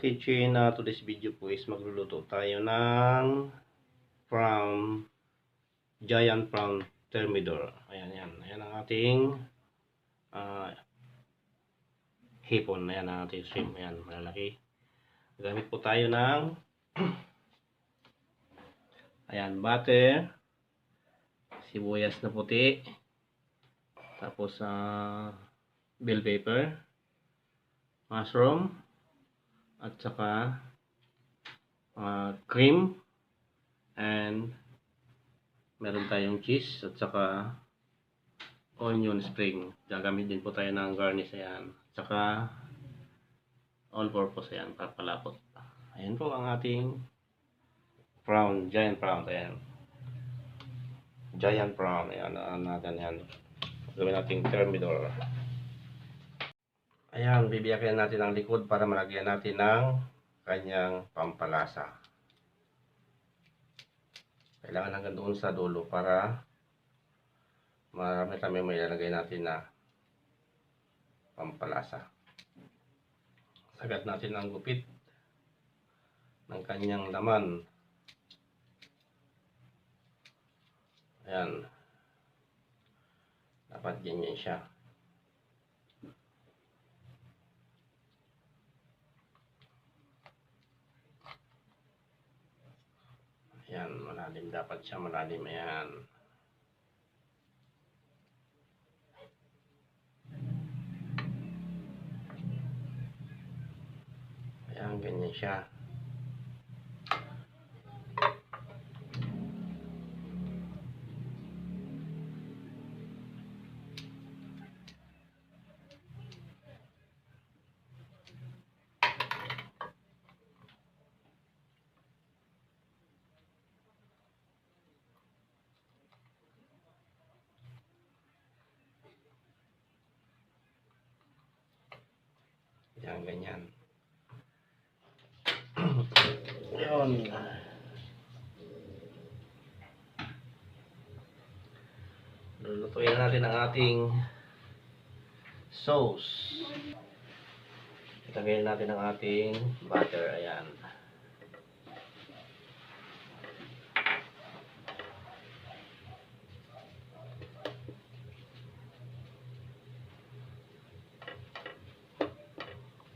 kitchen na today's video po is magluluto tayo ng giant prawn thermidor. Ayan ang ating hipon. Ayan ang ating shrimp. Ayan, malalaki. Gamit po tayo ng ayan, butter, sibuyas na puti, tapos bell pepper, mushroom, at saka cream, and meron tayong cheese, at saka onion spring. Gagamit din po tayo ng garnish. Ayan, at saka all purpose. Ayan, papalapot. Ayan po ang ating giant prawn. Ayan, giant prawn. Ayan, natin yan. Gawin natin thermidor. Ayan, bibiyakin natin ang likod para malagyan natin ng kanyang pampalasa. Kailangan hanggang doon sa dulo para marami kami may ilalagay natin na pampalasa. Sagat natin ang gupit ng kanyang laman. Ayan. Dapat ganyan siya. Ayan, malalim dapat siya, malalim. Ayan. Ayan, ganyan siya. Yan, ganyan. Yun. Lulutuin natin ang ating sauce. Ilagay natin ang ating butter. Ayan.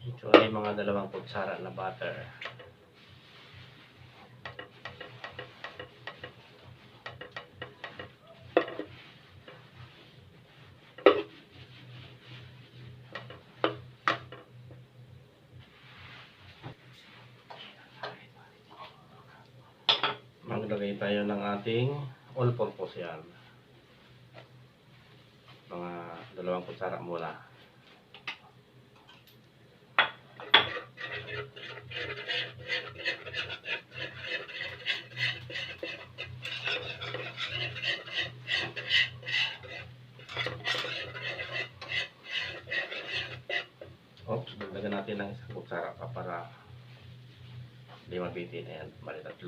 Ito ay mga 2 kutsara na butter. Maglagay tayo ng ating all-purpose. Yan. Mga 2 kutsara muna. Oops, dagdagan natin ng 1 kutsara pa para hindi mabitin. Ayan, bali 3.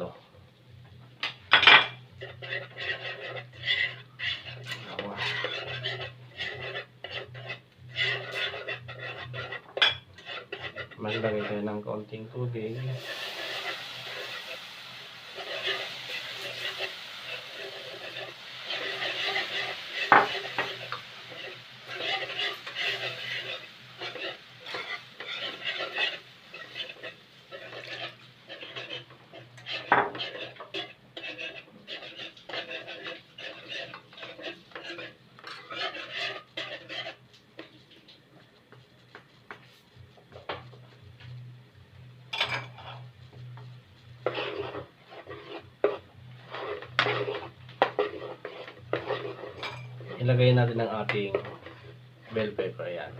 Awa. Maglagay tayo ng kaunting tubig. Ilagay natin ang ating bell pepper. Ayan.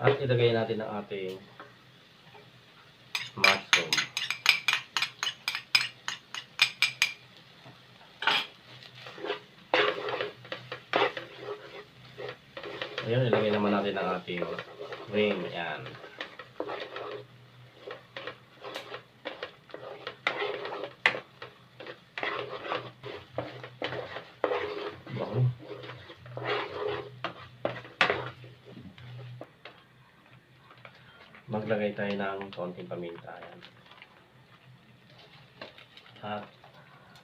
At ilagay natin ang ating mushroom. Ayun, ilagay naman natin ang ating cream. Ayan. Bango. Maglagay tayo ng kaunting paminta. Ayan. At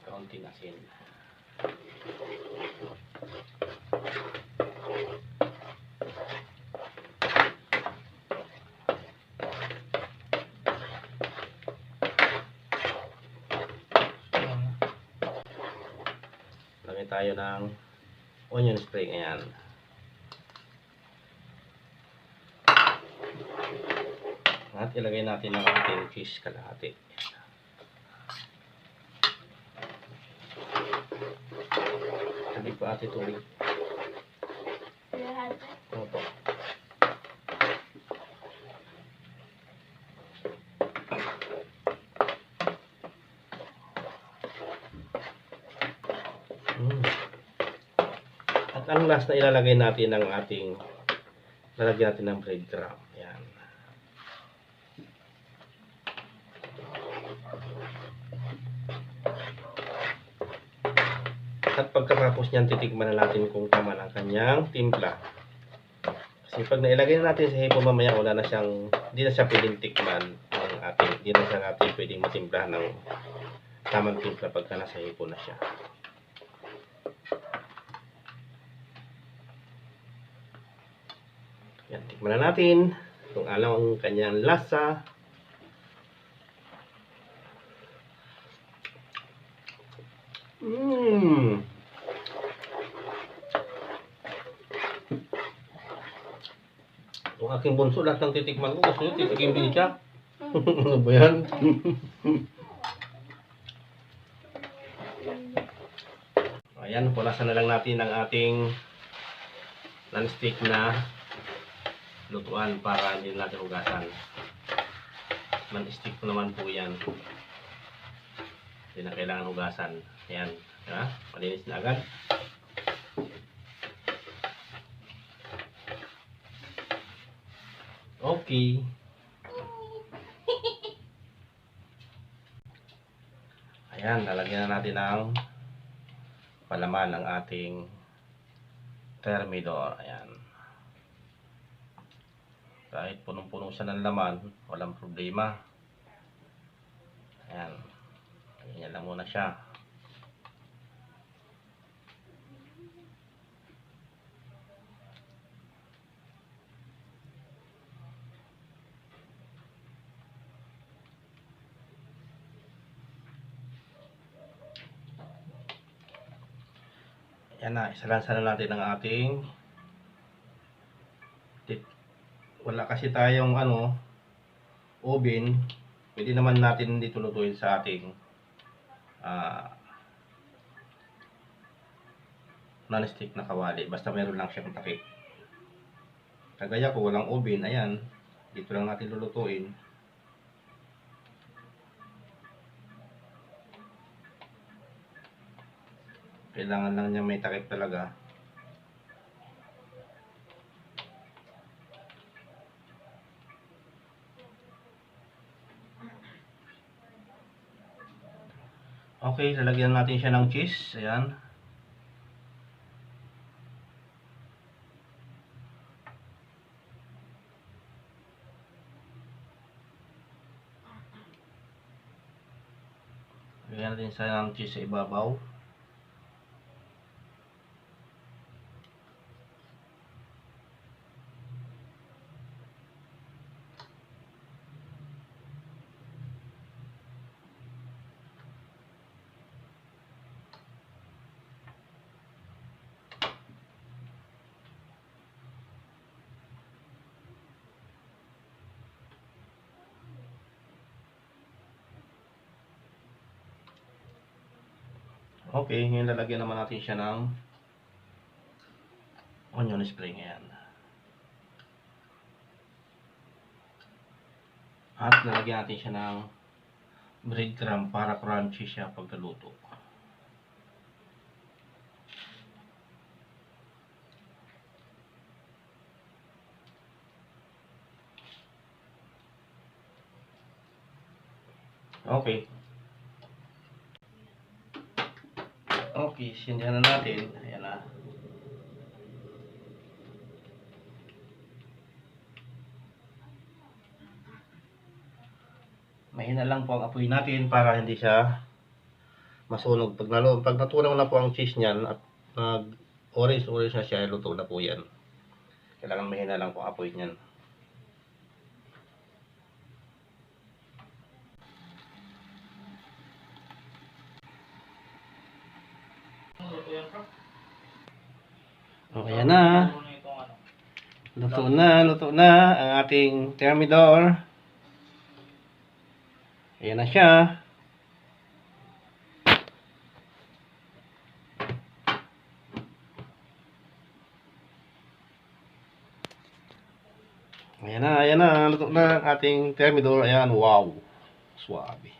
kaunting asin. Lagay tayo ng onion spring. Ayan. At ilagay natin ang ating cheese kalahati. Hindi pa ate tubig. Opo. At ang last na ilalagay natin ang ating lalagyan natin ng breadcrumb. Ayan. At pagkatapos niyan, titigman na natin kung tama ng kanyang timpla. Kasi pag nailagay na natin sa hipon mamaya, wala na siyang, hindi na siya pwedeng tikman ng ating, hindi na siya natin pwedeng matimplahan ng tamang timpla pagka nasa hipon na siya. Yan, tikman na natin kung alam ang kanyang lasa. Yung aking bunso, lahat ng titikman ko, gusto nyo titikim din siya. Ano ba yan? Ayan, pulasan na lang natin ang ating non-stick na lutuan para hindi natin hugasan. Non-stick po naman po yan. Hindi na kailangan hugasan. Ayan, diba? Malinis na agad. Okay. Ayan, lalagyan na natin ang palaman ng ating thermidor. Ayan. Kahit punong-puno siya ng laman, walang problema. Ayan. Ganyan lang muna siya. Yan na, isalansan na natin ang ating wala kasi tayong oven. Pwede naman natin dito lutuin sa ating non-stick na kawali, basta meron lang siyang takip. Kagaya ko walang oven, ayan, dito lang natin lulutuin. Kailangan lang niya may takip talaga. Okay, lalagyan natin siya ng cheese. Ayan. Lagyan natin siya ng cheese sa ibabaw. Okay, ngayon lalagyan naman natin siya ng onion spring. Ayan. At lalagyan natin siya ng breadcrumb para crunchy siya pagkaluto. Okay. Okay, sindihan na natin. Ayan na. Mahina lang po ang apoy natin para hindi siya masunog. Pag natunaw na po ang cheese niyan at nag orange na siya, luto na po yan. Kailangan mahina lang po ang apoy niyan. O, ayan na. Luto na ang ating thermidor. Ayan na siya. Ayan na. Luto na ang ating thermidor. Ayan, wow. Suabe.